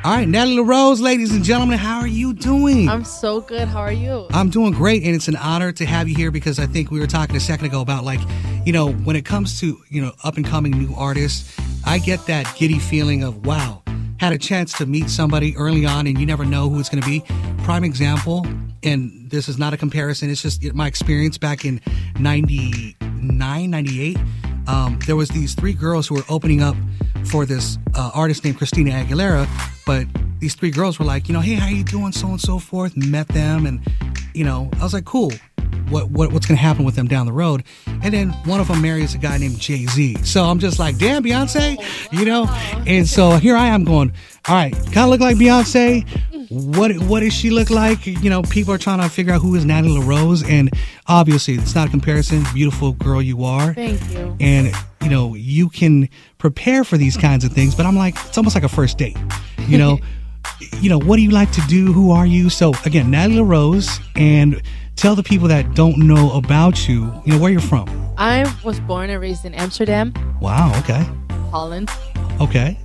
All right, Natalie La Rose, ladies and gentlemen, how are you doing? I'm so good. How are you? I'm doing great, and it's an honor to have you here because I think we were talking a second ago about, like, you know, when it comes to, you know, up-and-coming new artists, I get that giddy feeling of, wow, had a chance to meet somebody early on and you never know who it's going to be. Prime example, and this is not a comparison, it's just my experience back in 99, 98. There was these three girls who were opening up for this artist named Christina Aguilera, but these three girls were like, you know, hey, how you doing, so and so forth, met them, and, you know, I was like, cool, what's going to happen with them down the road? And then one of them marries a guy named Jay-Z. So I'm just like, damn, Beyonce, you know? And so here I am going, all right, kind of look like Beyonce. What does she look like? You know, people are trying to figure out who is Natalie La Rose, and obviously it's not a comparison. Beautiful girl you are. Thank you. And, you know, you can prepare for these kinds of things, but I'm like, it's almost like a first date, you know? You know, what do you like to do? Who are you? So again, Natalie La Rose, and tell the people that don't know about you, you know, where you're from. I was born and raised in Amsterdam. Wow, okay. Holland. Okay.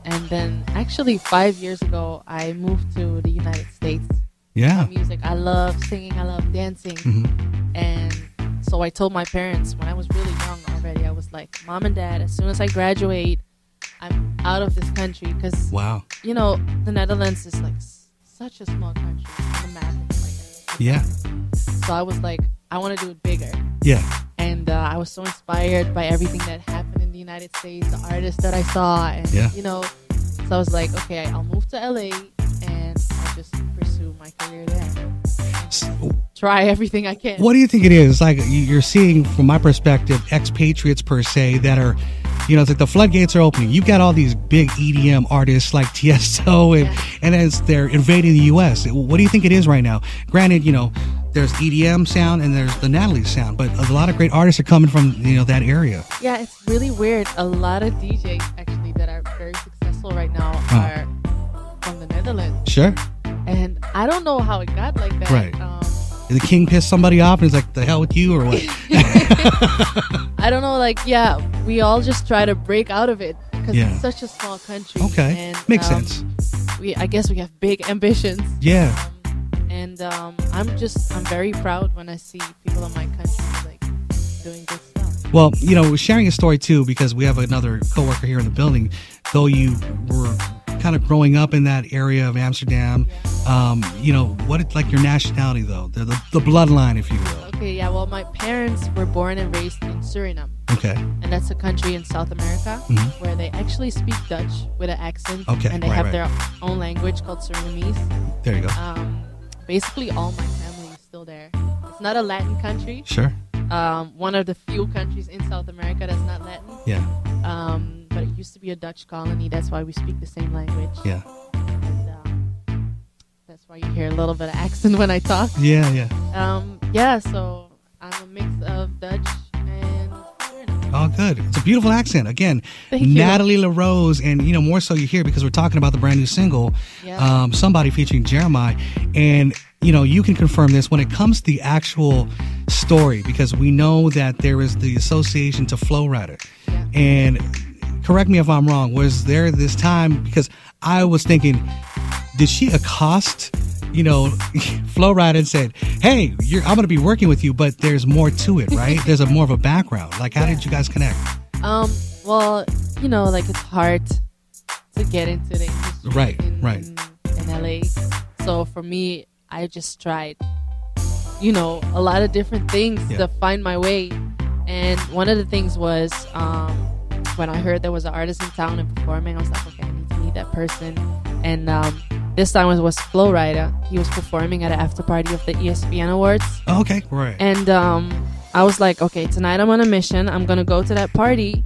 And then actually 5 years ago, I moved to the United States. Yeah. Music. I love singing. I love dancing. Mm-hmm. And so I told my parents when I was really young already, I was like, Mom and Dad, as soon as I graduate, I'm out of this country. Because, wow, you know, the Netherlands is like such a small country on the map. It's like yeah. So I was like, I want to do it bigger. Yeah. And I was so inspired by everything that happened in the United States, the artists that I saw, and you know, so I was like, okay, I'll move to LA and I'll just pursue my career there. Try everything I can. What do you think it is? Like, you're seeing, from my perspective, expatriates per se that are, you know, it's like the floodgates are opening. You've got all these big EDM artists like Tiesto, and as they're invading the U.S. What do you think it is right now? Granted, you know, there's EDM sound and there's the Natalie sound, but a lot of great artists are coming from, you know, that area. Yeah, it's really weird. A lot of DJs actually that are very successful right now are from the Netherlands. Sure. And I don't know how it got like that. Right. Did the king piss somebody off and he's like, the hell with you, or what? I don't know. Like, yeah, we all just try to break out of it because it's such a small country. Okay. And, makes sense. I guess we have big ambitions. Yeah. And I'm very proud when I see people in my country like doing good stuff. Well, you know, we're sharing a story too because we have another coworker here in the building. Though you were kind of growing up in that area of Amsterdam, you know, what it's like your nationality though, the bloodline, if you will. Okay, yeah. Well, my parents were born and raised in Suriname. Okay. And that's a country in South America where they actually speak Dutch with an accent. Okay. And they have their own language called Surinamese. There you go. Basically, all my family is still there. It's not a Latin country. Sure. One of the few countries in South America that's not Latin. Yeah. But it used to be a Dutch colony. That's why we speak the same language. Yeah. And that's why you hear a little bit of accent when I talk. Yeah, yeah. Yeah, so I'm a mix of Dutch and Suriname. Oh, good. It's a beautiful accent. Again, Thank Natalie you. La Rose, and, you know, more so you're here because we're talking about the brand new single, Somebody, featuring Jeremih. And, you know, you can confirm this when it comes to the actual story, because we know that there is the association to Flo Rida. Yeah. And correct me if I'm wrong, was there this time, because I was thinking, did she accost, you know, Flo Rida and said, hey, I'm going to be working with you, but there's more to it, right? There's more of a background. Like, how did you guys connect? Well, you know, like, it's hard to get into the industry in LA. So for me, I just tried, you know, a lot of different things to find my way. And one of the things was when I heard there was an artist in town and performing, I was like, okay, I need to meet that person. And this time it was Flo Rida. He was performing at an after party of the ESPN Awards. Oh, okay, right. And I was like, okay, tonight I'm on a mission. I'm going to go to that party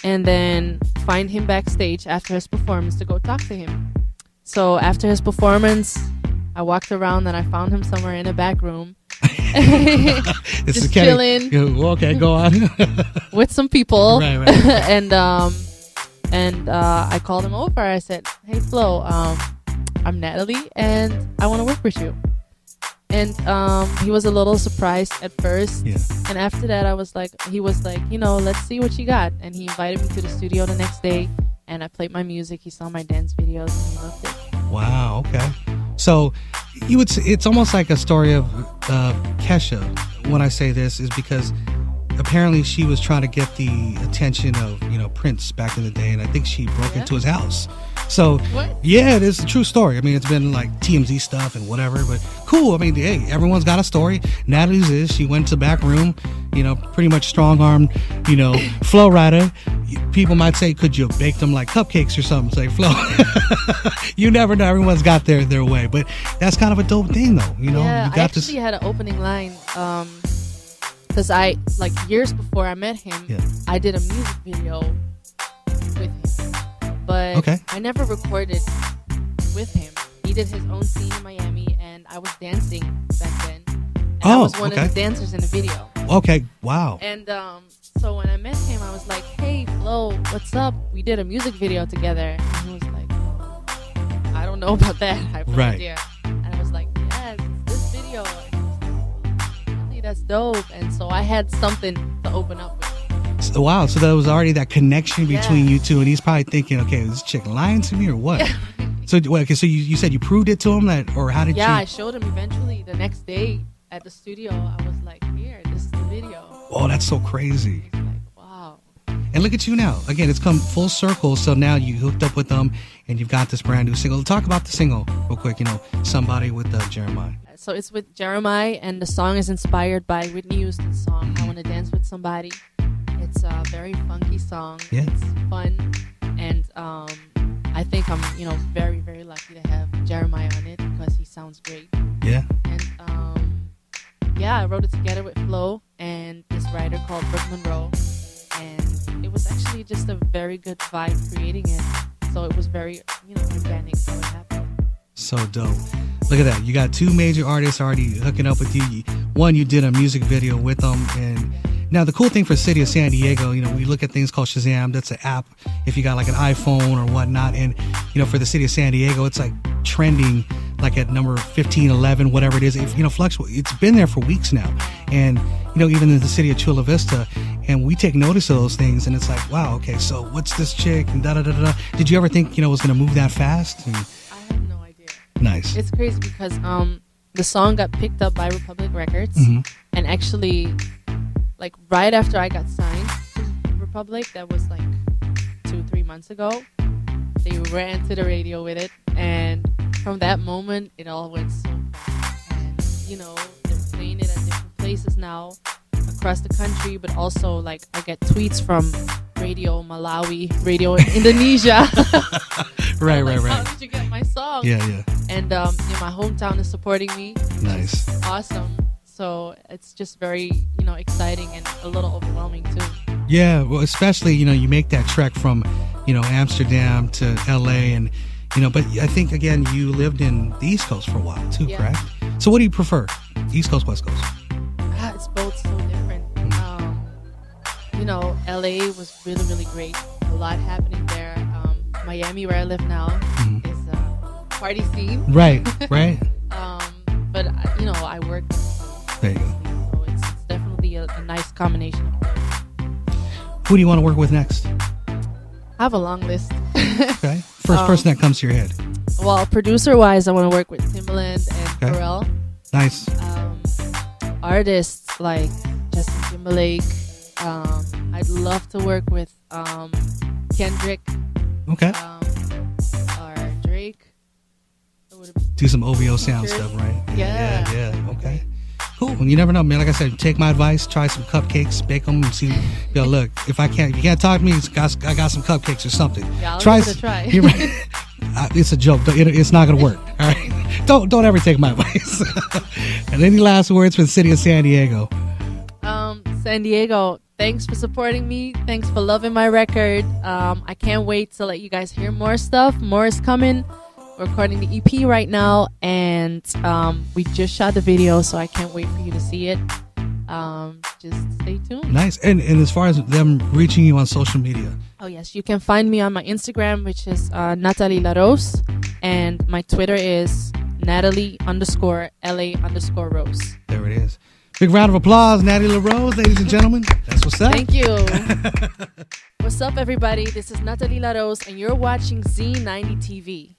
and then find him backstage after his performance to go talk to him. So after his performance, I walked around and I found him somewhere in a back room. Just chilling. Okay, go on. With some people. Right. and I called him over. I said, hey, Flo, I'm Natalie and I want to work with you. And he was a little surprised at first. Yeah. And after that, he was like, you know, let's see what you got. And he invited me to the studio the next day. and I played my music. He saw my dance videos and he loved it. Wow. Okay. So you would say it's almost like a story of Kesha. When I say this is because apparently she was trying to get the attention of, you know, Prince back in the day, and I think she broke into his house. So what? Yeah, it is a true story. I mean, it's been like TMZ stuff and whatever, but cool. I mean, hey, everyone's got a story. Natalie's is she went to the back room, you know, pretty much strong-armed, you know, Flo Rida. People might say, could you have baked them like cupcakes or something? Say, Flo. You never know. Everyone's got their way, but that's kind of a dope thing, though. You know, yeah, you got I actually had an opening line. Because I, like, years before I met him, I did a music video with him. But I never recorded with him. He did his own scene in Miami, and I was dancing back then. And I was one of the dancers in the video. Okay, wow. And so when I met him, I was like, hey, Flo, what's up? We did a music video together. And he was like, I don't know about that. I have no idea. And I was like, yes, it's this video. That's dope. And so I had something to open up with. So, wow, so there was already that connection between you two, and he's probably thinking, okay, is this chick lying to me or what? Yeah. So you said you proved it to him, that, or how did you? Yeah, I showed him eventually the next day at the studio. I was like, here, this is the video. Oh, that's so crazy. He's like, wow. And look at you now. Again, it's come full circle. So now you hooked up with them, and you've got this brand new single. Talk about the single real quick. You know, Somebody with Jeremih. So it's with Jeremih, and the song is inspired by Whitney Houston's song, I Want to Dance with Somebody. It's a very funky song. Yeah. It's fun. And I think I'm, you know, very, very lucky to have Jeremih on it because he sounds great. Yeah. And I wrote it together with Flo and this writer called Brooke Monroe. And it was actually just a very good vibe creating it. So it was very, you know, organic how it happened. So dope. Look at that. You got two major artists already hooking up with you. One, you did a music video with them. And now the cool thing for City of San Diego, you know, we look at things called Shazam. That's an app if you got like an iPhone or whatnot. And, you know, for the City of San Diego, it's like trending like at number 15, 11, whatever it is. If, you know, it's been there for weeks now. And, you know, even in the city of Chula Vista. And we take notice of those things. And it's like, wow, okay, so what's this chick? And da-da-da-da-da. Did you ever think, you know, it was going to move that fast? And, nice. It's crazy because the song got picked up by Republic Records, and actually, like right after I got signed to Republic, that was like 2-3 months ago, they ran to the radio with it, and from that moment, it all went so fast. And you know, they're playing it at different places now across the country, but also like I get tweets from Radio Malawi, Radio Indonesia. Right. How did you get my song? Yeah. And my hometown is supporting me. Nice. Awesome. So it's just very, you know, exciting and a little overwhelming too. Yeah, well, especially, you know, you make that trek from, you know, Amsterdam to LA, and, you know, but I think, again, you lived in the East Coast for a while too, correct? So what do you prefer? East Coast, West Coast? It's both so different. You know, LA was really, really great. A lot happening there. Miami, where I live now, is a party scene. Right. But, you know, I work there. You go. So it's definitely a nice combination of both. Who do you want to work with next? I have a long list. Okay. First person that comes to your head. Well, producer-wise, I want to work with Timbaland and Pharrell. Nice. Artists like Justin Timberlake. I'd love to work with Kendrick. Okay. Or Drake. Do some OVO sound stuff, right? Yeah. Okay. Cool. You never know, man. Like I said, take my advice. Try some cupcakes, bake them, and see. Yo, look, if you can't talk to me, I got some cupcakes or something. Yeah, I'll give it a try. It's a joke. It's not gonna work. All right. Don't ever take my advice. And any last words for the city of San Diego? San Diego, thanks for supporting me. Thanks for loving my record. I can't wait to let you guys hear more stuff. More is coming. We're recording the EP right now, and we just shot the video, so I can't wait for you to see it. Just stay tuned. Nice. And as far as them reaching you on social media? Oh, yes. You can find me on my Instagram, which is Natalie La Rose, and my Twitter is Natalie_LA_Rose. There it is. Big round of applause, Natalie La Rose, ladies and gentlemen. That's what's up. Thank you. What's up, everybody? This is Natalie La Rose, and you're watching Z90 TV.